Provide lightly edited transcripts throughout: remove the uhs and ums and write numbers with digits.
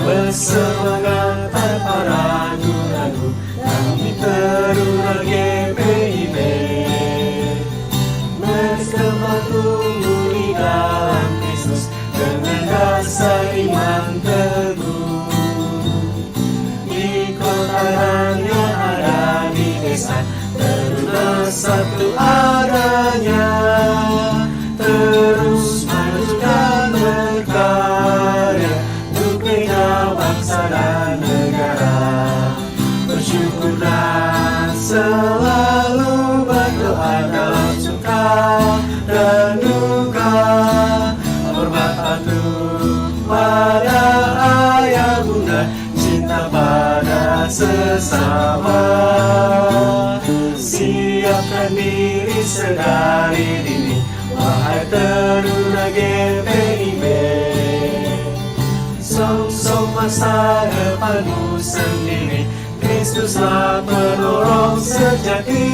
Bersemangat tanpa ragu-ragu, kami Taruna GPIB berkembang tumbuh di dalam Kristus dengan dasar iman teguh. Di kota dan yang ada di desa, Taruna satu adanya, terus maju dan berkarya untuk bina bangsa dan negara. Bersyukur dan selalu berdoa dalam suka dan duka. Hormat patuh pada ayah bunda, cinta pada sesama. Siapkan diri sedari dini, wahai Taruna GPIB. Song-song masa depanmu sendiri, Kristuslah penolong sejati,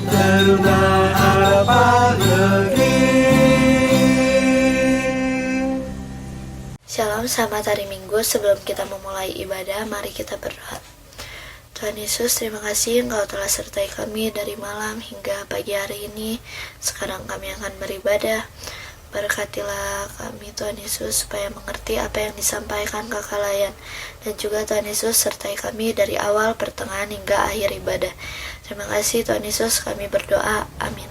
Taruna harapan negeri. Shalom, selamat hari Minggu. Sebelum kita memulai ibadah, mari kita berdoa. Tuhan Yesus, terima kasih Engkau telah sertai kami dari malam hingga pagi hari ini. Sekarang kami akan beribadah. Berkatilah kami Tuhan Yesus supaya mengerti apa yang disampaikan Kakak Layan. Dan juga Tuhan Yesus sertai kami dari awal, pertengahan hingga akhir ibadah. Terima kasih Tuhan Yesus, kami berdoa. Amin.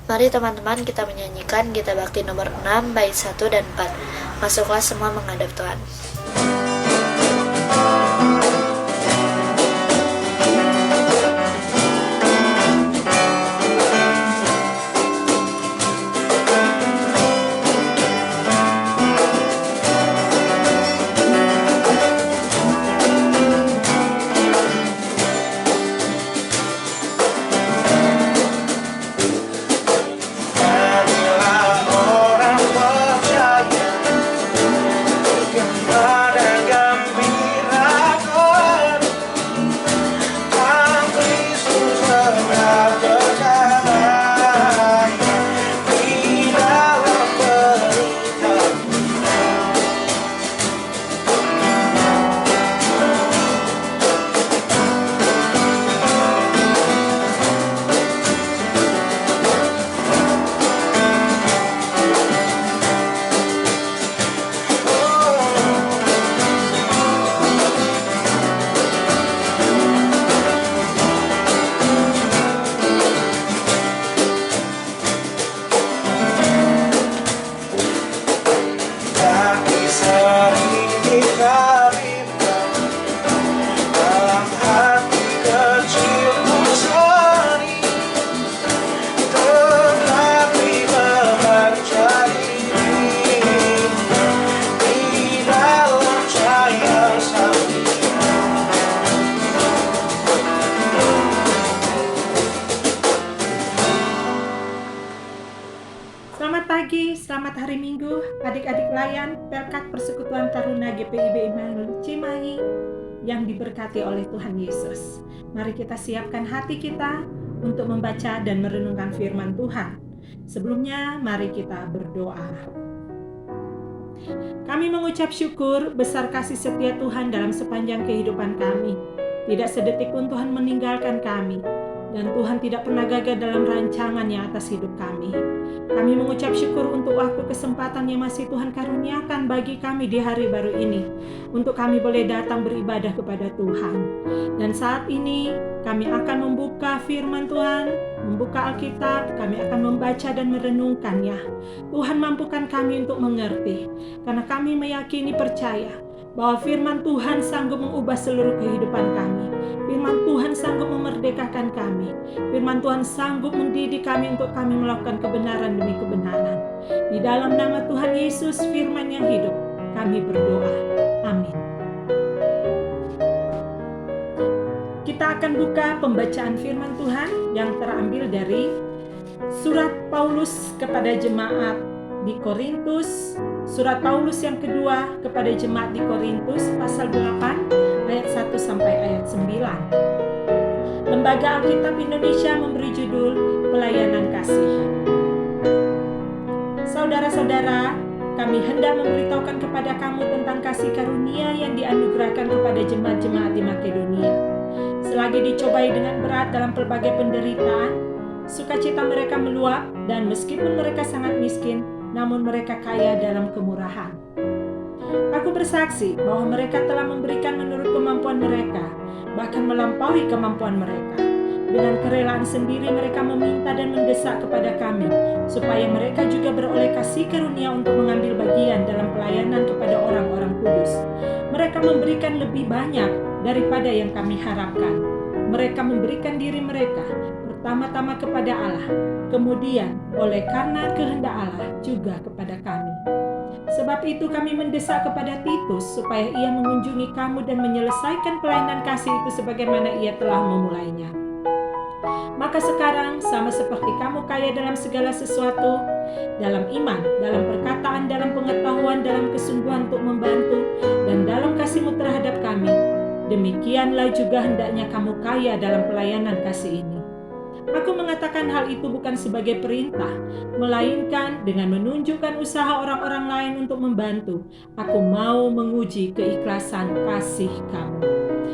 Mari teman-teman kita menyanyikan Gita Bakti nomor 6 bait 1 dan 4. Masuklah semua menghadap Tuhan. Selamat hari Minggu, adik-adik Layan, berkat persekutuan Taruna GPIB Immanuel Cimahi yang diberkati oleh Tuhan Yesus. Mari kita siapkan hati kita untuk membaca dan merenungkan firman Tuhan. Sebelumnya, mari kita berdoa. Kami mengucap syukur besar kasih setia Tuhan dalam sepanjang kehidupan kami. Tidak sedetik pun Tuhan meninggalkan kami. Dan Tuhan tidak pernah gagal dalam rancangannya atas hidup kami. Kami mengucap syukur untuk waktu kesempatan yang masih Tuhan karuniakan bagi kami di hari baru ini. Untuk kami boleh datang beribadah kepada Tuhan. Dan saat ini kami akan membuka firman Tuhan, membuka Alkitab, kami akan membaca dan merenungkannya. Tuhan mampukan kami untuk mengerti. Karena kami meyakini percaya bahwa firman Tuhan sanggup mengubah seluruh kehidupan kami. Firman Tuhan sanggup memerdekakan kami. Firman Tuhan sanggup mendidik kami untuk kami melakukan kebenaran demi kebenaran. Di dalam nama Tuhan Yesus, firman yang hidup, kami berdoa. Amin. Kita akan buka pembacaan firman Tuhan yang terambil dari surat Paulus kepada jemaat di Korintus, surat Paulus yang kedua kepada jemaat di Korintus, pasal 8 ayat 1 sampai ayat 9. Lembaga Alkitab Indonesia memberi judul Pelayanan Kasih. Saudara-saudara, kami hendak memberitahukan kepada kamu tentang kasih karunia yang dianugerahkan kepada jemaat-jemaat di Makedonia. Selagi dicobai dengan berat dalam pelbagai penderitaan, sukacita mereka meluap, dan meskipun mereka sangat miskin, namun mereka kaya dalam kemurahan. Aku bersaksi bahwa mereka telah memberikan menurut kemampuan mereka, bahkan melampaui kemampuan mereka. Dengan kerelaan sendiri mereka meminta dan mendesak kepada kami, supaya mereka juga beroleh kasih karunia untuk mengambil bagian dalam pelayanan kepada orang-orang kudus. Mereka memberikan lebih banyak daripada yang kami harapkan. Mereka memberikan diri mereka pertama-tama kepada Allah, kemudian oleh karena kehendak Allah juga kepada kami. Sebab itu kami mendesak kepada Titus supaya ia mengunjungi kamu dan menyelesaikan pelayanan kasih itu sebagaimana ia telah memulainya. Maka sekarang sama seperti kamu kaya dalam segala sesuatu, dalam iman, dalam perkataan, dalam pengetahuan, dalam kesungguhan untuk membantu, dan dalam kasihmu terhadap kami, demikianlah juga hendaknya kamu kaya dalam pelayanan kasih ini. Aku mengatakan hal itu bukan sebagai perintah, melainkan dengan menunjukkan usaha orang-orang lain untuk membantu. Aku mau menguji keikhlasan kasih kamu.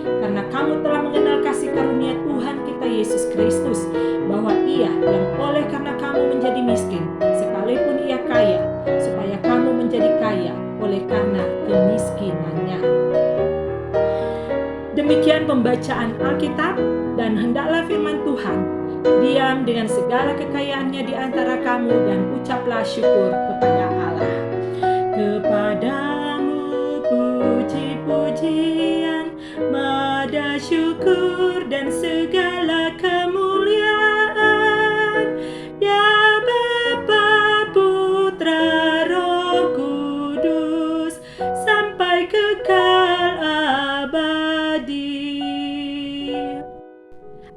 Karena kamu telah mengenal kasih karunia Tuhan kita Yesus Kristus, bahwa Ia yang oleh karena kamu menjadi miskin, sekalipun Ia kaya, supaya kamu menjadi kaya oleh karena kemiskinannya. Demikian pembacaan Alkitab, dan hendaklah firman Tuhan diam dengan segala kekayaannya di antara kamu, dan ucaplah syukur kepada Allah. Kepadamu puji-pujian, mada syukur dan segala kemuliaan, ya Bapa, Putra, Roh Kudus, sampai kekal abadi.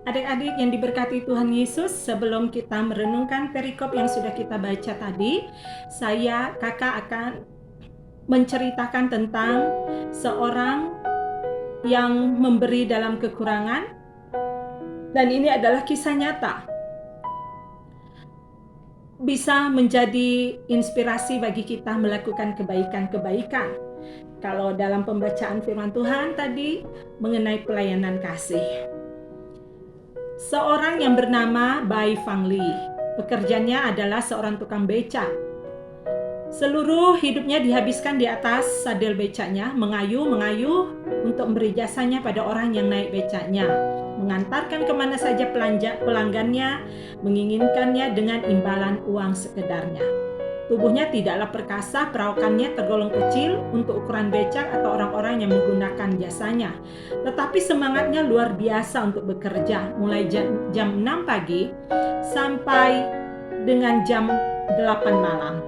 Adik-adik yang diberkati Tuhan Yesus, sebelum kita merenungkan perikop yang sudah kita baca tadi, kakak akan menceritakan tentang seorang yang memberi dalam kekurangan, dan ini adalah kisah nyata. Bisa menjadi inspirasi bagi kita melakukan kebaikan-kebaikan. Kalau dalam pembacaan firman Tuhan tadi mengenai pelayanan kasih. Seorang yang bernama Bai Fang Li, pekerjaannya adalah seorang tukang becak. Seluruh hidupnya dihabiskan di atas sadel becaknya, mengayuh untuk memberi jasanya pada orang yang naik becaknya, mengantarkan kemana saja pelanggannya, menginginkannya dengan imbalan uang sekedarnya. Tubuhnya tidaklah perkasa, perawakannya tergolong kecil untuk ukuran becak atau orang-orang yang menggunakan jasanya. Tetapi semangatnya luar biasa untuk bekerja, mulai jam 6 pagi sampai dengan jam 8 malam.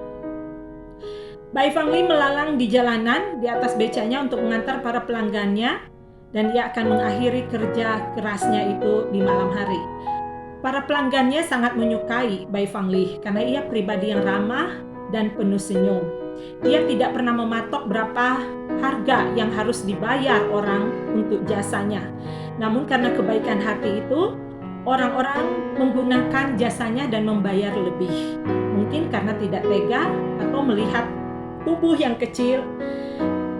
Bai Fang Li melalang di jalanan di atas becaknya untuk mengantar para pelanggannya, dan ia akan mengakhiri kerja kerasnya itu di malam hari. Para pelanggannya sangat menyukai Bai Fang Li karena ia pribadi yang ramah dan penuh senyum. Ia tidak pernah mematok berapa harga yang harus dibayar orang untuk jasanya. Namun karena kebaikan hati itu, orang-orang menggunakan jasanya dan membayar lebih. Mungkin karena tidak tega atau melihat tubuh yang kecil,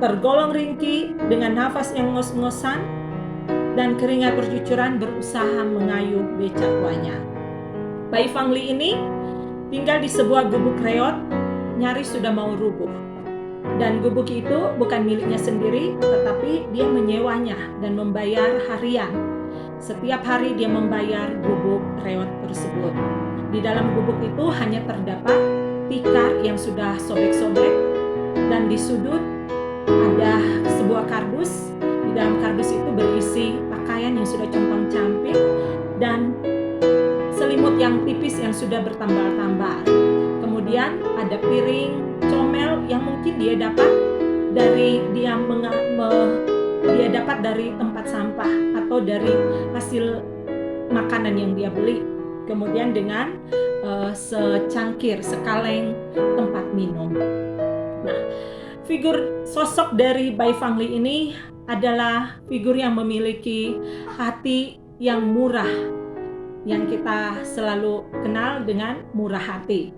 tergolong ringkih dengan nafas yang ngos-ngosan, dan keringat bercucuran berusaha mengayuh becak tuanya. Bai Fang Li ini tinggal di sebuah gubuk reot, nyaris sudah mau rubuh. Dan gubuk itu bukan miliknya sendiri, tetapi dia menyewanya dan membayar harian. Setiap hari dia membayar gubuk reot tersebut. Di dalam gubuk itu hanya terdapat tikar yang sudah sobek-sobek, dan di sudut ada sebuah kardus. Di dalam kardus itu berisi pakaian yang sudah compang-camping dan selimut yang tipis yang sudah bertambal-tambal. Kemudian ada piring comel yang mungkin dia dapat dari dia dapat dari tempat sampah atau dari hasil makanan yang dia beli. Kemudian dengan secangkir, sekaleng tempat minum. Nah, figur sosok dari Bai Fangli ini adalah figur yang memiliki hati yang murah, yang kita selalu kenal dengan murah hati.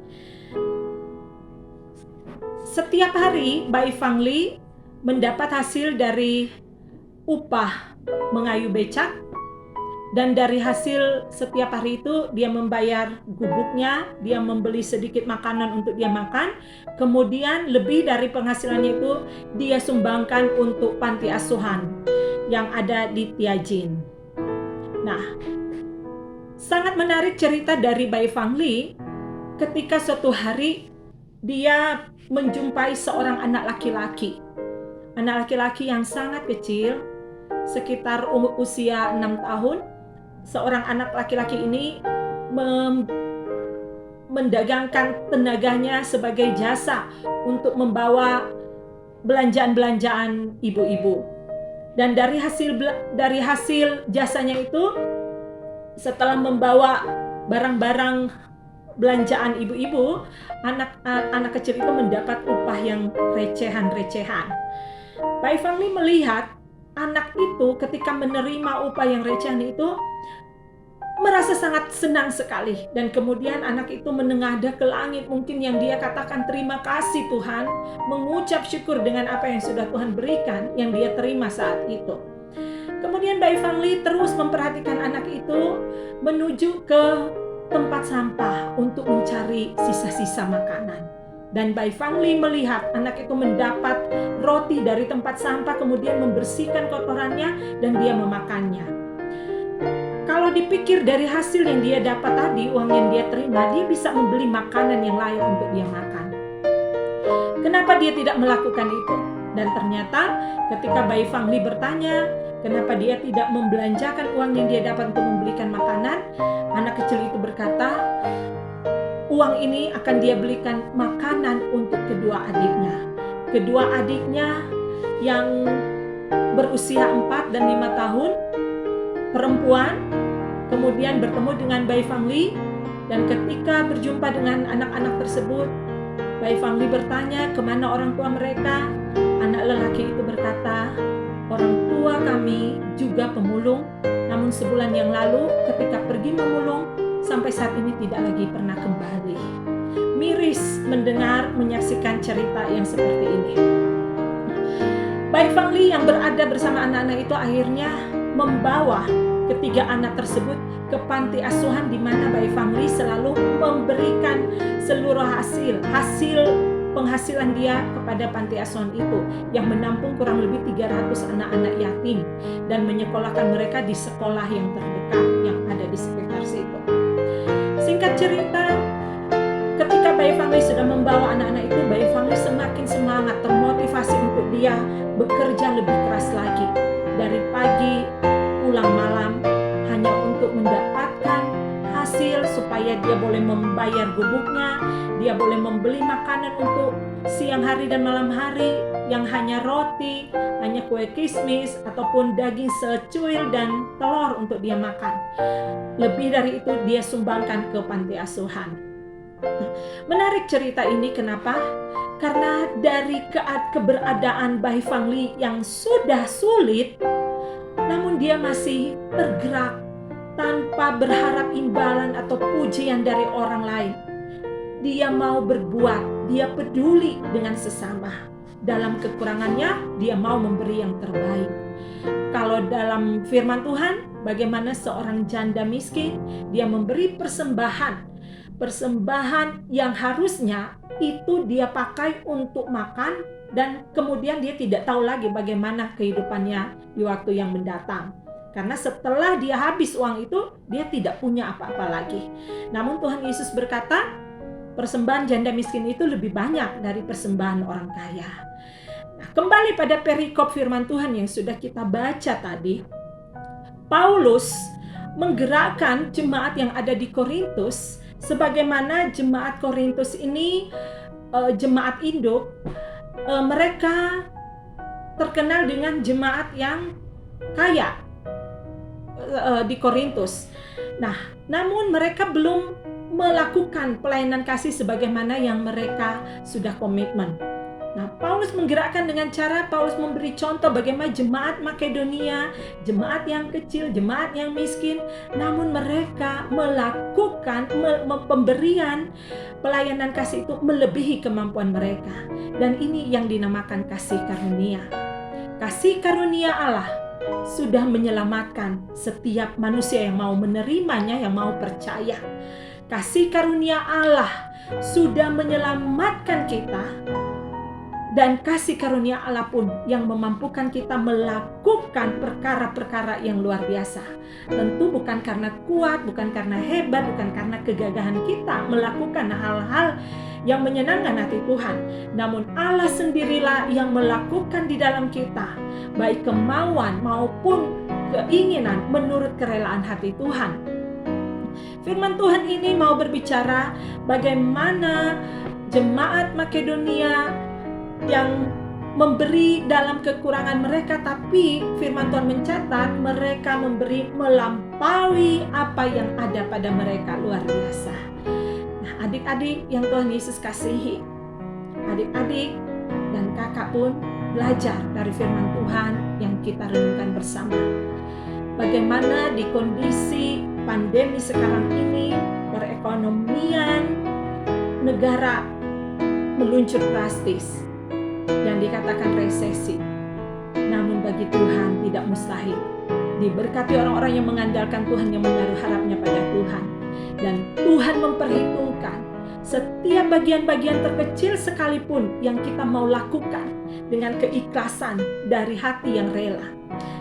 Setiap hari Bai Fangli mendapat hasil dari upah mengayuh becak, dan dari hasil setiap hari itu dia membayar gubuknya, dia membeli sedikit makanan untuk dia makan, kemudian lebih dari penghasilannya itu dia sumbangkan untuk panti asuhan yang ada di Tianjin. Nah, sangat menarik cerita dari Bai Fangli ketika suatu hari dia menjumpai seorang anak laki-laki. Anak laki-laki yang sangat kecil, sekitar usia 6 tahun. Seorang anak laki-laki ini mendagangkan tenaganya sebagai jasa untuk membawa belanjaan-belanjaan ibu-ibu. Dan dari hasil jasanya itu, setelah membawa barang-barang belanjaan ibu-ibu, anak kecil itu mendapat upah yang recehan-recehan. Bai Fangli melihat anak itu ketika menerima upah yang recehan itu merasa sangat senang sekali, dan kemudian anak itu menengadah ke langit, mungkin yang dia katakan terima kasih Tuhan, mengucap syukur dengan apa yang sudah Tuhan berikan yang dia terima saat itu. Kemudian Bai Fangli terus memperhatikan anak itu menuju ke tempat sampah untuk mencari sisa-sisa makanan. Dan Bai Fangli melihat anak itu mendapat roti dari tempat sampah, kemudian membersihkan kotorannya dan dia memakannya. Kalau dipikir dari hasil yang dia dapat tadi, uang yang dia terima, dia bisa membeli makanan yang layak untuk dia makan. Kenapa dia tidak melakukan itu? Dan ternyata ketika Bai Fangli bertanya, kenapa dia tidak membelanjakan uang yang dia dapat untuk membelikan makanan, anak kecil itu berkata, uang ini akan dia belikan makanan untuk kedua adiknya. Kedua adiknya yang berusia 4 dan 5 tahun, perempuan, kemudian bertemu dengan Bai Fangli, dan ketika berjumpa dengan anak-anak tersebut, Bai Fangli bertanya kemana orang tua mereka. Anak lelaki itu berkata, orang tua kami juga pemulung, namun sebulan yang lalu ketika pergi memulung, sampai saat ini tidak lagi pernah kembali. Miris menyaksikan cerita yang seperti ini. Bai Fangli yang berada bersama anak-anak itu akhirnya membawa ketiga anak tersebut ke panti asuhan, di mana Bai Fangli selalu memberikan seluruh hasil penghasilan dia kepada panti asuhan itu yang menampung kurang lebih 300 anak-anak yatim dan menyekolahkan mereka di sekolah yang terdekat yang ada di sekitar situ. Singkat cerita, ketika Bai Fangli sudah membawa anak-anak itu, Bai Fangli semakin semangat, termotivasi untuk dia bekerja lebih keras lagi. Dari pagi pulang malam hanya untuk mendapatkan hasil supaya dia boleh membayar gubuknya, dia boleh membeli makanan untuk siang hari dan malam hari yang hanya roti, hanya kue kismis ataupun daging secuil dan telur untuk dia makan. Lebih dari itu dia sumbangkan ke panti asuhan. Menarik cerita ini kenapa? Karena dari keberadaan Bai Fangli yang sudah sulit, namun dia masih tergerak tanpa berharap imbalan atau pujian dari orang lain. Dia mau berbuat, dia peduli dengan sesama. Dalam kekurangannya, dia mau memberi yang terbaik. Kalau dalam firman Tuhan, bagaimana seorang janda miskin, dia memberi persembahan yang harusnya itu dia pakai untuk makan, dan kemudian dia tidak tahu lagi bagaimana kehidupannya di waktu yang mendatang. Karena setelah dia habis uang itu, dia tidak punya apa-apa lagi. Namun Tuhan Yesus berkata, persembahan janda miskin itu lebih banyak dari persembahan orang kaya. Nah, kembali pada perikop firman Tuhan yang sudah kita baca tadi, Paulus menggerakkan jemaat yang ada di Korintus, sebagaimana jemaat Korintus ini jemaat induk, mereka terkenal dengan jemaat yang kaya di Korintus. Nah, namun mereka belum melakukan pelayanan kasih sebagaimana yang mereka sudah komitmen. Nah, Paulus menggerakkan dengan cara Paulus memberi contoh bagaimana jemaat Makedonia, jemaat yang kecil, jemaat yang miskin, namun mereka melakukan pemberian pelayanan kasih itu melebihi kemampuan mereka. Dan ini yang dinamakan kasih karunia. Kasih karunia Allah sudah menyelamatkan setiap manusia yang mau menerimanya, yang mau percaya. Kasih karunia Allah sudah menyelamatkan kita. Dan kasih karunia Allah pun yang memampukan kita melakukan perkara-perkara yang luar biasa. Tentu bukan karena kuat, bukan karena hebat, bukan karena kegagahan kita melakukan hal-hal yang menyenangkan hati Tuhan. Namun Allah sendirilah yang melakukan di dalam kita, baik kemauan maupun keinginan menurut kerelaan hati Tuhan. Firman Tuhan ini mau berbicara bagaimana jemaat Makedonia yang memberi dalam kekurangan mereka, tapi firman Tuhan mencatat mereka memberi melampaui apa yang ada pada mereka. Luar biasa. Nah, adik-adik yang Tuhan Yesus kasihi, adik-adik dan kakak pun belajar dari firman Tuhan yang kita renungkan bersama. Bagaimana di kondisi pandemi sekarang ini, perekonomian negara meluncur drastis, yang dikatakan resesi. Namun bagi Tuhan tidak mustahil. Diberkati orang-orang yang mengandalkan Tuhan, yang menaruh harapnya pada Tuhan. Dan Tuhan memperhitungkan setiap bagian-bagian terkecil sekalipun yang kita mau lakukan dengan keikhlasan dari hati yang rela.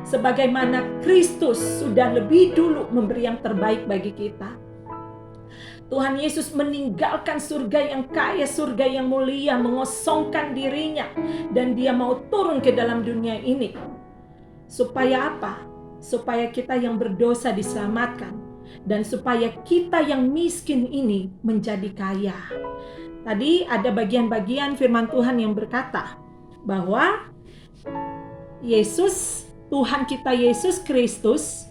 Sebagaimana Kristus sudah lebih dulu memberi yang terbaik bagi kita. Tuhan Yesus meninggalkan surga yang kaya, surga yang mulia, mengosongkan dirinya, dan dia mau turun ke dalam dunia ini. Supaya apa? Supaya kita yang berdosa diselamatkan, dan supaya kita yang miskin ini menjadi kaya. Tadi ada bagian-bagian firman Tuhan yang berkata bahwa Yesus, Tuhan kita Yesus Kristus,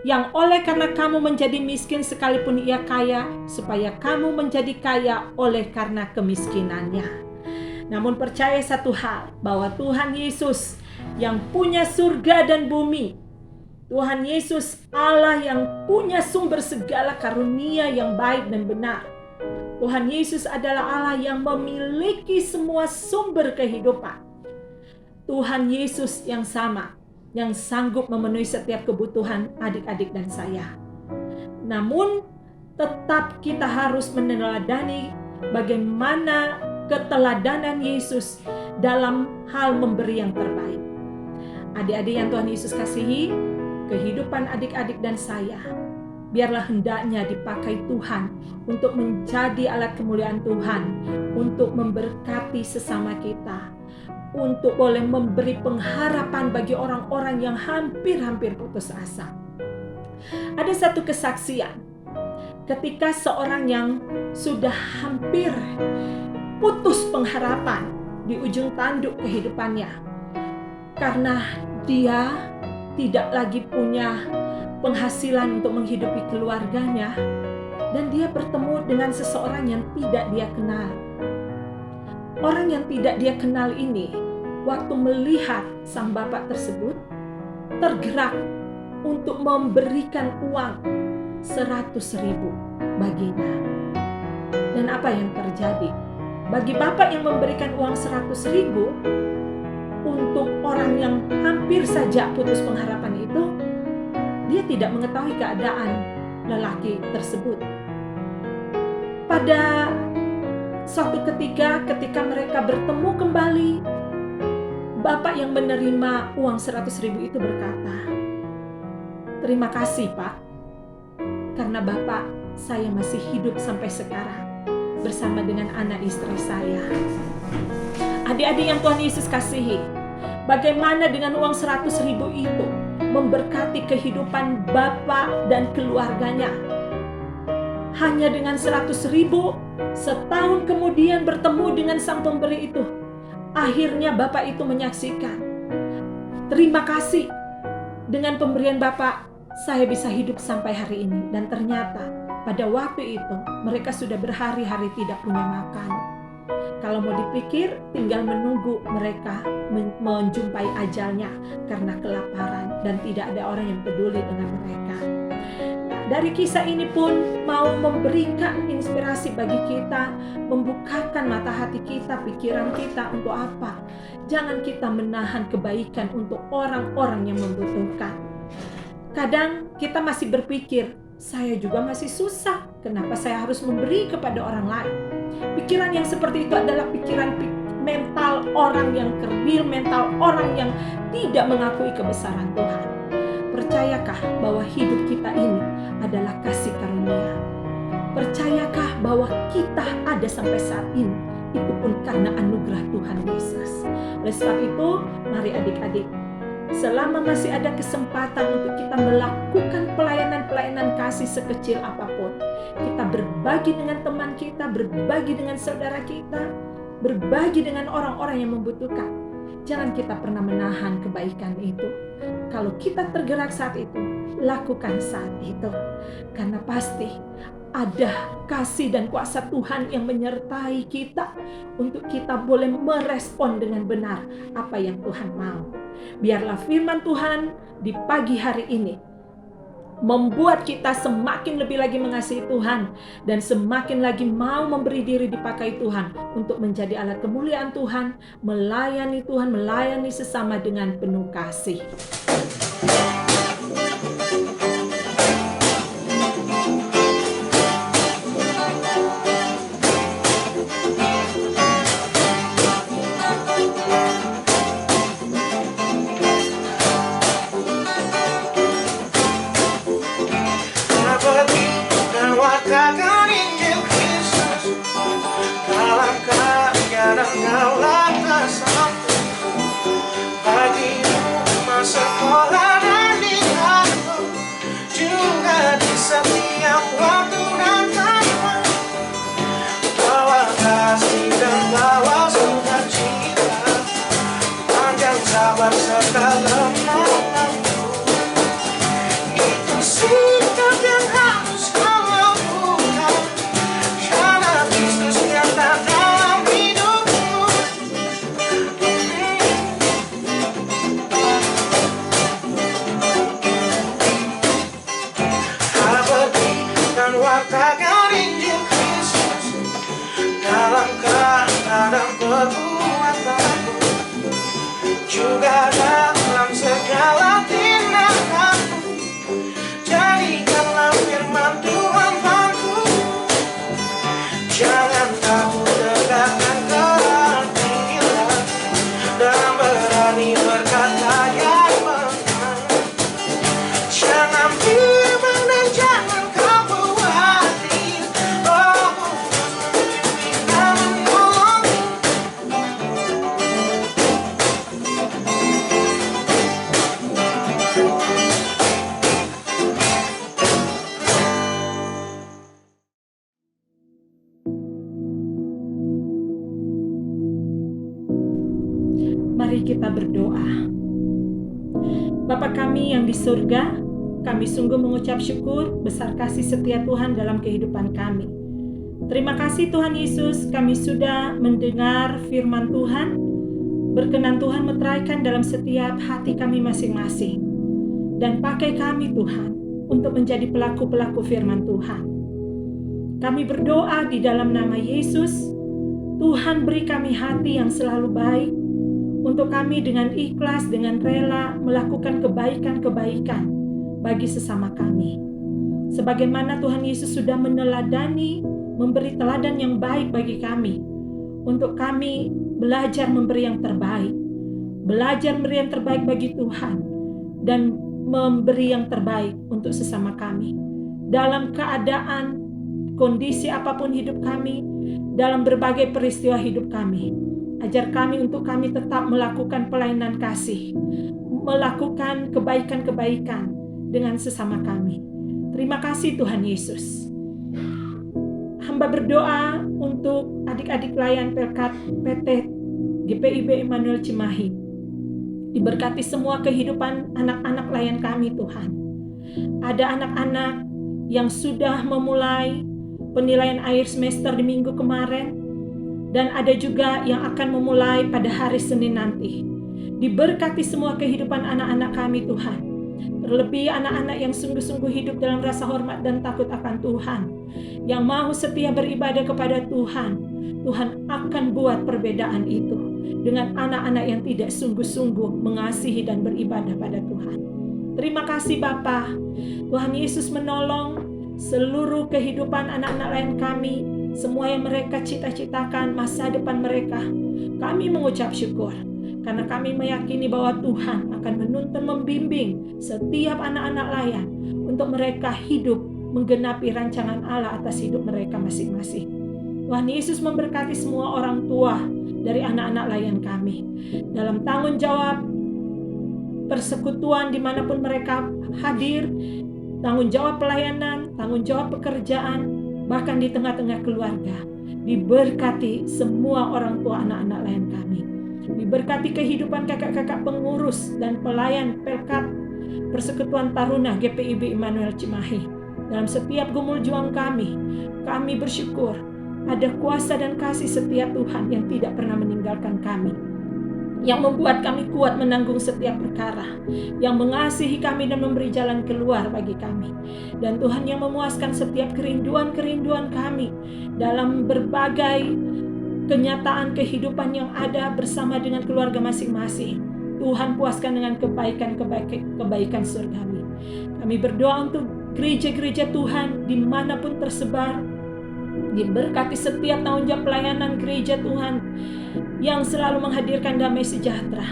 yang oleh karena kamu menjadi miskin sekalipun ia kaya, supaya kamu menjadi kaya oleh karena kemiskinannya. Namun percaya satu hal, bahwa Tuhan Yesus yang punya surga dan bumi, Tuhan Yesus Allah yang punya sumber segala karunia yang baik dan benar. Tuhan Yesus adalah Allah yang memiliki semua sumber kehidupan. Tuhan Yesus yang sama, yang sanggup memenuhi setiap kebutuhan adik-adik dan saya. Namun tetap kita harus meneladani bagaimana keteladanan Yesus dalam hal memberi yang terbaik. Adik-adik yang Tuhan Yesus kasihi, kehidupan adik-adik dan saya, biarlah hendaknya dipakai Tuhan untuk menjadi alat kemuliaan Tuhan, untuk memberkati sesama kita, untuk boleh memberi pengharapan bagi orang-orang yang hampir-hampir putus asa. Ada satu kesaksian ketika seorang yang sudah hampir putus pengharapan di ujung tanduk kehidupannya, karena dia tidak lagi punya penghasilan untuk menghidupi keluarganya, dan dia bertemu dengan seseorang yang tidak dia kenal. Orang yang tidak dia kenal ini, waktu melihat sang bapak tersebut, tergerak untuk memberikan uang 100.000 baginya. Dan apa yang terjadi? Bagi bapak yang memberikan uang 100.000 untuk orang yang hampir saja putus pengharapan itu, dia tidak mengetahui keadaan lelaki tersebut. Pada suatu ketika mereka bertemu kembali, bapak yang menerima uang 100.000 itu berkata, "Terima kasih Pak, karena Bapak saya masih hidup sampai sekarang. bersama dengan anak istri saya. Adik-adik yang Tuhan Yesus kasihi, bagaimana dengan uang 100.000 itu memberkati kehidupan Bapak dan keluarganya? Hanya dengan 100.000, setahun kemudian bertemu dengan sang pemberi itu. Akhirnya Bapak itu menyaksikan, terima kasih, dengan pemberian Bapak saya bisa hidup sampai hari ini. Dan ternyata pada waktu itu mereka sudah berhari-hari tidak punya makan. Kalau mau dipikir, tinggal menunggu mereka menjumpai ajalnya karena kelaparan dan tidak ada orang yang peduli dengan mereka. Nah, dari kisah ini pun mau memberikan inspirasi bagi kita, membukakan mata hati kita, pikiran kita untuk apa? Jangan kita menahan kebaikan untuk orang-orang yang membutuhkan. Kadang kita masih berpikir, saya juga masih susah, kenapa saya harus memberi kepada orang lain? Pikiran yang seperti itu adalah pikiran mental orang yang kerdil, mental orang yang tidak mengakui kebesaran Tuhan. Percayakah bahwa hidup kita ini adalah kasih karunia? Percayakah bahwa kita ada sampai saat ini? Itu pun karena anugerah Tuhan Yesus. Oleh sebab itu, mari adik-adik, selama masih ada kesempatan untuk kita melakukan pelayanan-pelayanan kasih sekecil apapun, kita berbagi dengan teman kita, berbagi dengan saudara kita, berbagi dengan orang-orang yang membutuhkan. Jangan kita pernah menahan kebaikan itu. Kalau kita tergerak saat itu, lakukan saat itu. Karena pasti ada kasih dan kuasa Tuhan yang menyertai kita untuk kita boleh merespon dengan benar apa yang Tuhan mau. Biarlah firman Tuhan di pagi hari ini membuat kita semakin lebih lagi mengasihi Tuhan dan semakin lagi mau memberi diri dipakai Tuhan untuk menjadi alat kemuliaan Tuhan, melayani Tuhan, melayani sesama dengan penuh kasih. Wartakan Injil Kristus dalam karya dan kaulah tersambut. Bagimu masa sekolah dan di kantor, juga di setiap waktu dan tempat. Bawa kasih dan bawa sukacita, panjang sabar serta lemah lembut. Itu sikap yang harus wartakan Injil Kristus dalam kata dan perbuatanmu, juga dalam segala tindakanmu. Jadikanlah firman Tuhan bantu, jangan takut tegakkan ketinggian dan berani berkata yang benar. Jangan bimbang dan jangan Mari kita berdoa. Bapa kami yang di surga, kami sungguh mengucap syukur besar kasih setia Tuhan dalam kehidupan kami. Terima kasih Tuhan Yesus, kami sudah mendengar firman Tuhan. Berkenan Tuhan meteraikan dalam setiap hati kami masing-masing. Dan pakai kami Tuhan untuk menjadi pelaku-pelaku firman Tuhan. Kami berdoa di dalam nama Yesus, Tuhan beri kami hati yang selalu baik, untuk kami dengan ikhlas, dengan rela melakukan kebaikan-kebaikan bagi sesama kami. Sebagaimana Tuhan Yesus sudah meneladani, memberi teladan yang baik bagi kami, untuk kami belajar memberi yang terbaik, belajar memberi yang terbaik bagi Tuhan, dan memberi yang terbaik untuk sesama kami. Dalam keadaan, kondisi apapun hidup kami, dalam berbagai peristiwa hidup kami. Ajar kami untuk kami tetap melakukan pelayanan kasih, melakukan kebaikan-kebaikan dengan sesama kami. Terima kasih Tuhan Yesus. Hamba berdoa untuk adik-adik layan Pelkat PT GPIB Immanuel Cimahi. Diberkati semua kehidupan anak-anak layan kami Tuhan. Ada anak-anak yang sudah memulai penilaian akhir semester di minggu kemarin, dan ada juga yang akan memulai pada hari Senin nanti. Diberkati semua kehidupan anak-anak kami Tuhan. Terlebih anak-anak yang sungguh-sungguh hidup dalam rasa hormat dan takut akan Tuhan, yang mau setia beribadah kepada Tuhan. Tuhan akan buat perbedaan itu dengan anak-anak yang tidak sungguh-sungguh mengasihi dan beribadah pada Tuhan. Terima kasih Bapa. Tuhan Yesus menolong seluruh kehidupan anak-anak lain kami, semua yang mereka cita-citakan masa depan mereka. Kami mengucap syukur karena kami meyakini bahwa Tuhan akan menuntun membimbing setiap anak-anak layan untuk mereka hidup menggenapi rancangan Allah atas hidup mereka masing-masing. Tuhan Yesus memberkati semua orang tua dari anak-anak layan kami dalam tanggung jawab persekutuan dimanapun mereka hadir, tanggung jawab pelayanan, tanggung jawab pekerjaan, bahkan di tengah-tengah keluarga. Diberkati semua orang tua anak-anak layan kami. Diberkati kehidupan kakak-kakak pengurus dan pelayan Pelkat Persekutuan Taruna GPIB Immanuel Cimahi. Dalam setiap gumul juang kami bersyukur ada kuasa dan kasih setia Tuhan yang tidak pernah meninggalkan kami, yang membuat kami kuat menanggung setiap perkara, yang mengasihi kami dan memberi jalan keluar bagi kami. Dan Tuhan yang memuaskan setiap kerinduan-kerinduan kami dalam berbagai kenyataan kehidupan yang ada bersama dengan keluarga masing-masing. Tuhan puaskan dengan kebaikan surgawi. Kami berdoa untuk gereja-gereja Tuhan dimanapun tersebar. Diberkati setiap tanggung jawab pelayanan gereja Tuhan yang selalu menghadirkan damai sejahtera.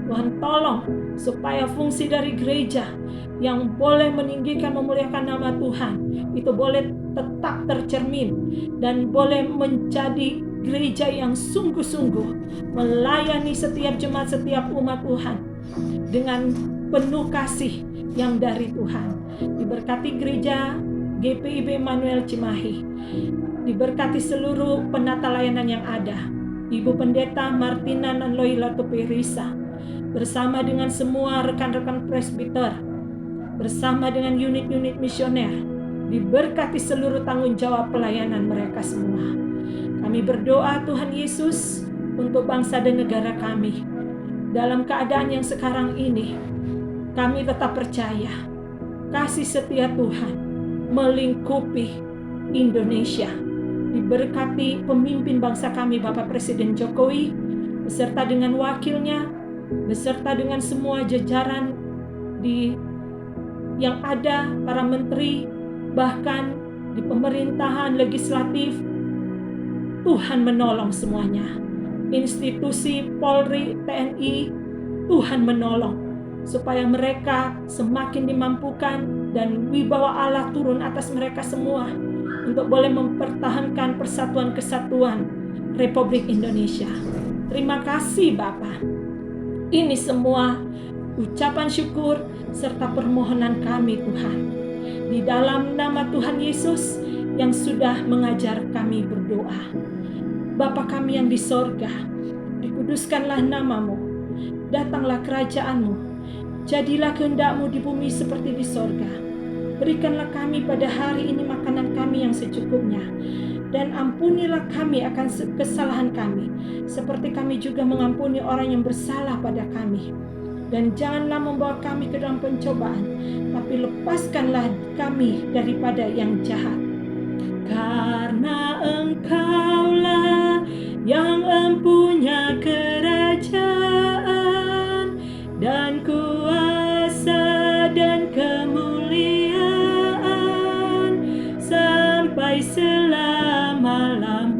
Tuhan tolong supaya fungsi dari gereja yang boleh meninggikan memuliakan nama Tuhan itu boleh tetap tercermin dan boleh menjadi gereja yang sungguh-sungguh melayani setiap jemaat, setiap umat Tuhan dengan penuh kasih yang dari Tuhan. Diberkati gereja GPIB Immanuel Cimahi. Diberkati seluruh penata layanan yang ada. Ibu Pendeta Martina Nanloila Tupirisa bersama dengan semua rekan-rekan presbiter, bersama dengan unit-unit misioner. Diberkati seluruh tanggung jawab pelayanan mereka semua. Kami berdoa Tuhan Yesus untuk bangsa dan negara kami. Dalam keadaan yang sekarang ini, kami tetap percaya kasih setia Tuhan melingkupi Indonesia. Diberkati pemimpin bangsa kami Bapak Presiden Jokowi beserta dengan wakilnya, beserta dengan semua jajaran yang ada, para menteri, bahkan di pemerintahan legislatif. Tuhan menolong semuanya. Institusi Polri, TNI, Tuhan menolong supaya mereka semakin dimampukan dan wibawa Allah turun atas mereka semua untuk boleh mempertahankan persatuan kesatuan Republik Indonesia. Terima kasih Bapa. Ini semua ucapan syukur serta permohonan kami Tuhan. Di dalam nama Tuhan Yesus yang sudah mengajar kami berdoa. Bapa kami yang di sorga, dikuduskanlah namamu, datanglah kerajaanmu, jadilah kehendak-mu di bumi seperti di sorga. Berikanlah kami pada hari ini makanan kami yang secukupnya, dan ampunilah kami akan kesalahan kami, seperti kami juga mengampuni orang yang bersalah pada kami. Dan janganlah membawa kami ke dalam pencobaan, tapi lepaskanlah kami daripada yang jahat. Karena Engkaulah yang empunya kerajaan dan kuasa dan kemuliaan sampai selama-lamanya.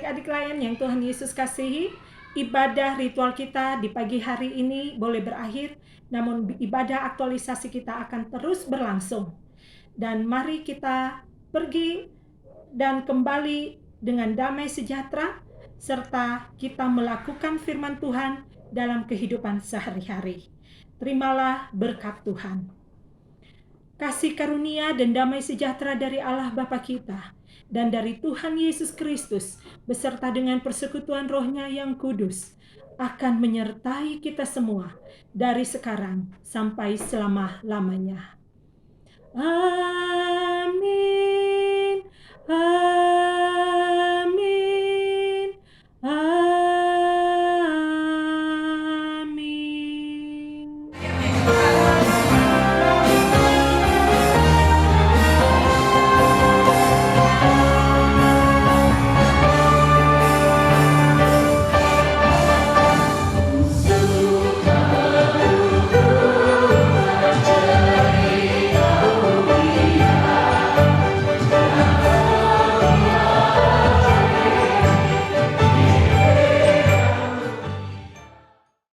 adik-adik lain yang Tuhan Yesus kasihi, ibadah ritual kita di pagi hari ini boleh berakhir, namun ibadah aktualisasi kita akan terus berlangsung. Dan mari kita pergi dan kembali dengan damai sejahtera, serta kita melakukan firman Tuhan dalam kehidupan sehari-hari. Terimalah berkat Tuhan. Kasih karunia dan damai sejahtera dari Allah Bapa kita dan dari Tuhan Yesus Kristus beserta dengan persekutuan Roh-Nya yang kudus akan menyertai kita semua dari sekarang sampai selama-lamanya. Amin. Amin.